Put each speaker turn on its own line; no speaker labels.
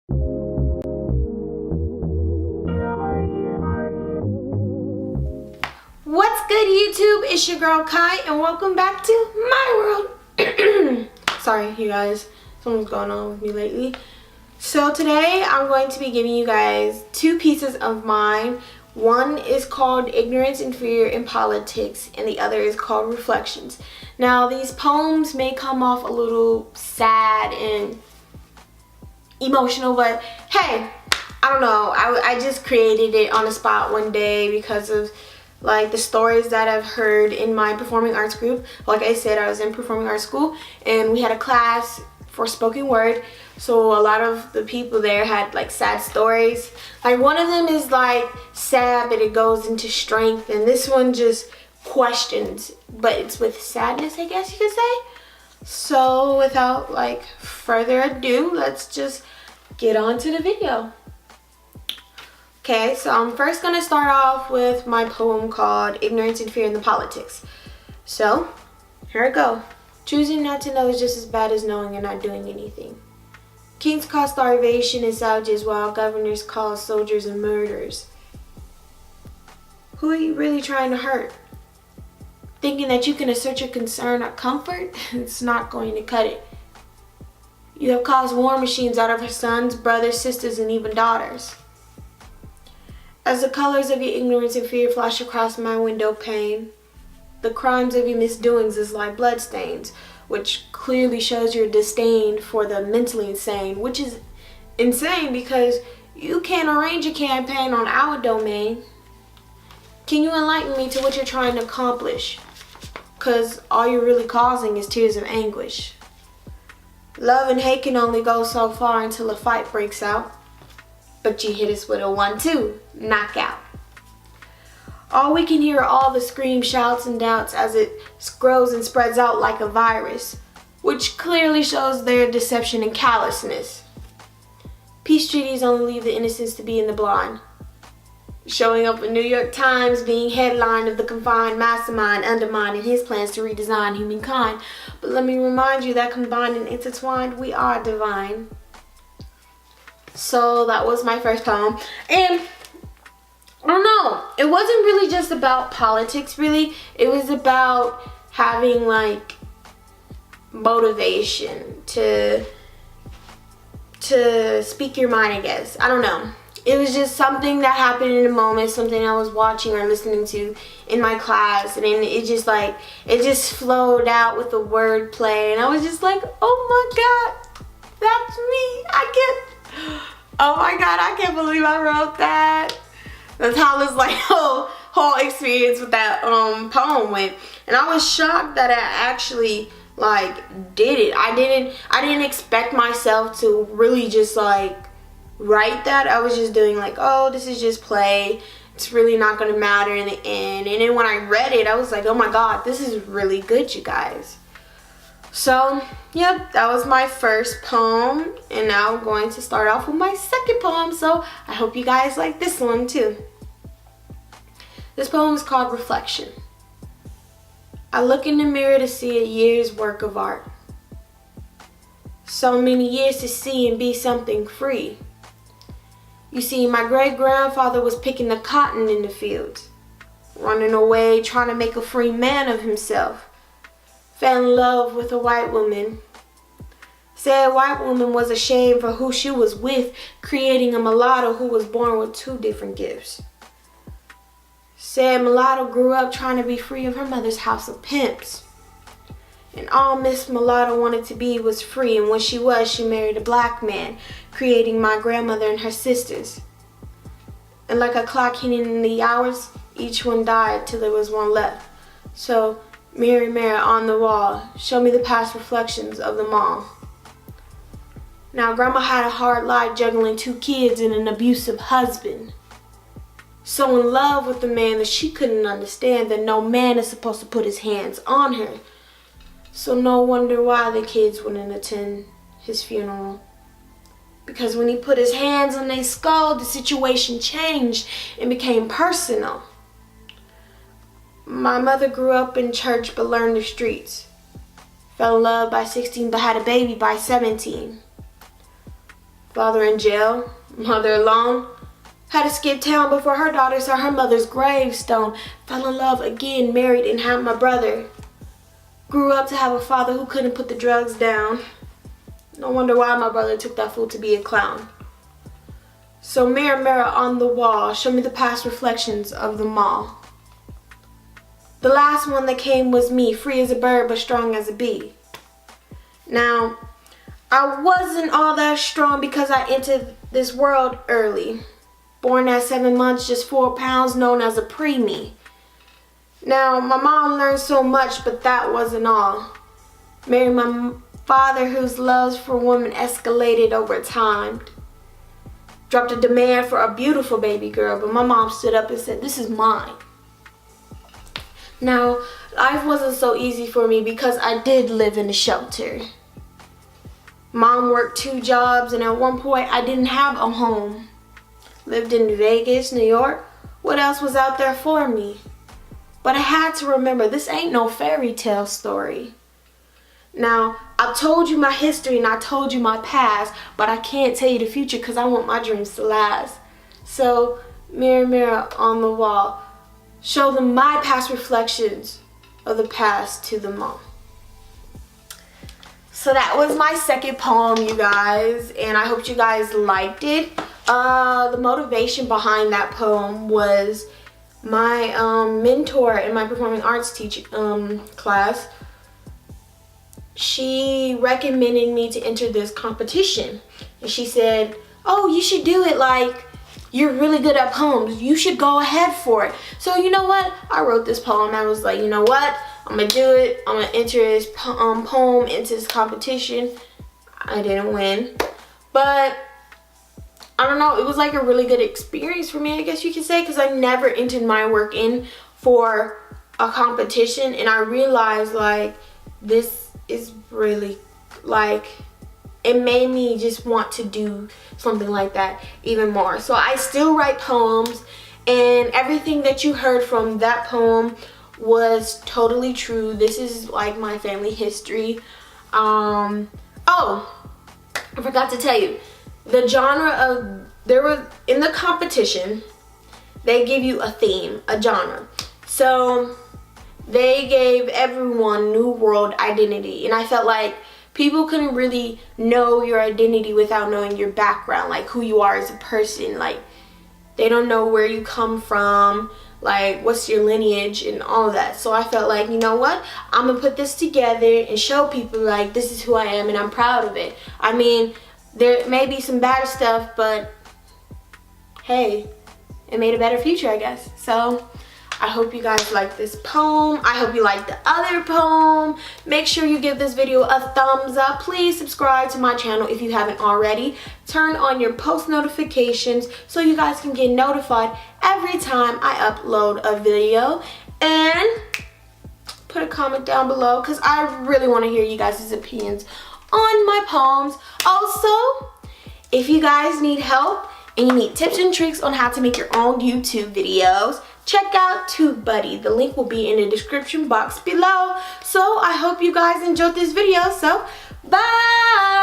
What's good, YouTube? It's your girl Kai and welcome back to my world. Sorry you guys, something's going on with me lately. So today I'm going to be giving you guys two pieces of mine. One is called Ignorance and Fear in Politics and the other is called Reflections. Now these poems may come off a little sad and emotional, but hey, I don't know, I just created it on the spot one day because of like the stories that I've heard in my performing arts group. Like I said, I was in performing arts school and we had a class for spoken word, so a lot of the people there had like sad stories. Like one of them is like sad but it goes into strength, and this one just questions but it's with sadness, I guess you could say. So without like further ado, let's just get on to the video. Okay, so I'm first going to start off with my poem called Ignorance and Fear in the Politics. So, here I go. Choosing not to know is just as bad as knowing and not doing anything. Kings cause starvation and savages while governors cause soldiers and murderers. Who are you really trying to hurt? Thinking that you can assert your concern or comfort? It's not going to cut it. You have caused war machines out of her sons, brothers, sisters, and even daughters. As the colors of your ignorance and fear flash across my window pane, the crimes of your misdoings is like bloodstains, which clearly shows your disdain for the mentally insane, which is insane because you can't arrange a campaign on our domain. Can you enlighten me to what you're trying to accomplish? Because all you're really causing is tears of anguish. Love and hate can only go so far until a fight breaks out. But you hit us with a 1-2 knockout. All we can hear are all the screams, shouts, and doubts as it grows and spreads out like a virus, which clearly shows their deception and callousness. Peace treaties only leave the innocents to be in the blind. Showing up in New York Times, being headline of the confined mastermind undermining his plans to redesign humankind. But let me remind you that combined and intertwined, we are divine. So that was my first poem, and I don't know, it wasn't really just about politics really, it was about having like motivation to speak your mind, I guess. I don't know, it was just something that happened in a moment, something I was watching or listening to in my class, and then it just flowed out with the wordplay, and I was just like, oh my god, that's me. Oh my god, I can't believe I wrote that. That's how this like whole experience with that poem went. And I was shocked that I actually like did it. I didn't expect myself to really just like write that. I was just doing like, oh, this is just play. It's really not gonna matter in the end. And then when I read it, I was like, oh my god, this is really good, you guys. So, yep, that was my first poem, and now I'm going to start off with my second poem, so I hope you guys like this one too. This poem is called Reflection. I look in the mirror to see a year's work of art. So many years to see and be something free. You see, my great-grandfather was picking the cotton in the fields, running away, trying to make a free man of himself. Fell in love with a white woman. Said white woman was ashamed for who she was with, creating a mulatto who was born with two different gifts. Said mulatto grew up trying to be free of her mother's house of pimps. And all Miss Mulatto wanted to be was free, and when she was, she married a black man, creating my grandmother and her sisters. And like a clock hitting the hours, each one died till there was one left. So, mirror, mirror on the wall, show me the past reflections of them all. Now, Grandma had a hard life juggling two kids and an abusive husband. So in love with the man that she couldn't understand that no man is supposed to put his hands on her. So no wonder why the kids wouldn't attend his funeral. Because when he put his hands on their skull, the situation changed and became personal. My mother grew up in church but learned the streets. Fell in love by 16 but had a baby by 17. Father in jail, mother alone. Had to skip town before her daughter saw her mother's gravestone. Fell in love again, married, and had my brother. Grew up to have a father who couldn't put the drugs down. No wonder why my brother took that fool to be a clown. So mirror, mirror on the wall, show me the past reflections of them all. The last one that came was me, free as a bird but strong as a bee. Now, I wasn't all that strong because I entered this world early. Born at 7 months, just 4 pounds, known as a preemie. Now, my mom learned so much, but that wasn't all. Married my father, whose love for women escalated over time. Dropped a demand for a beautiful baby girl, but my mom stood up and said, "This is mine." Now, life wasn't so easy for me because I did live in a shelter. Mom worked 2 jobs, and at one point I didn't have a home. Lived in Vegas, New York. What else was out there for me? But I had to remember, this ain't no fairy tale story. Now, I've told you my history and I told you my past, but I can't tell you the future because I want my dreams to last. So, mirror, mirror on the wall, show them my past reflections of the past to them all. So that was my second poem, you guys, and I hope you guys liked it. The motivation behind that poem was my mentor in my performing arts class. She recommended me to enter this competition, and she said, "Oh, you should do it, like you're really good at poems. You should go ahead for it." So you know what? I wrote this poem. I was like, you know what? I'm gonna do it. I'm gonna enter this poem into this competition. I didn't win, but I don't know, it was like a really good experience for me, I guess you could say, because I never entered my work in for a competition, and I realized like this is really like, it made me just want to do something like that even more. So I still write poems, and everything that you heard from that poem was totally true. This is like my family history. Oh, I forgot to tell you, the genre of, there was, in the competition, they give you a theme, a genre. So they gave everyone New World identity, and I felt like people couldn't really know your identity without knowing your background, like who you are as a person. Like, they don't know where you come from, like what's your lineage and all of that. So I felt like, you know what, I'm gonna put this together and show people like this is who I am, and I'm proud of it. I mean, there may be some bad stuff, but hey, it made a better future, I guess. So I hope you guys like this poem. I hope you like the other poem. Make sure you give this video a thumbs up. Please subscribe to my channel if you haven't already. Turn on your post notifications so you guys can get notified every time I upload a video. And put a comment down below because I really want to hear you guys' opinions on my poems. Also, if you guys need help and you need tips and tricks on how to make your own YouTube videos, check out TubeBuddy. The link will be in the description box below. So I hope you guys enjoyed this video. So bye!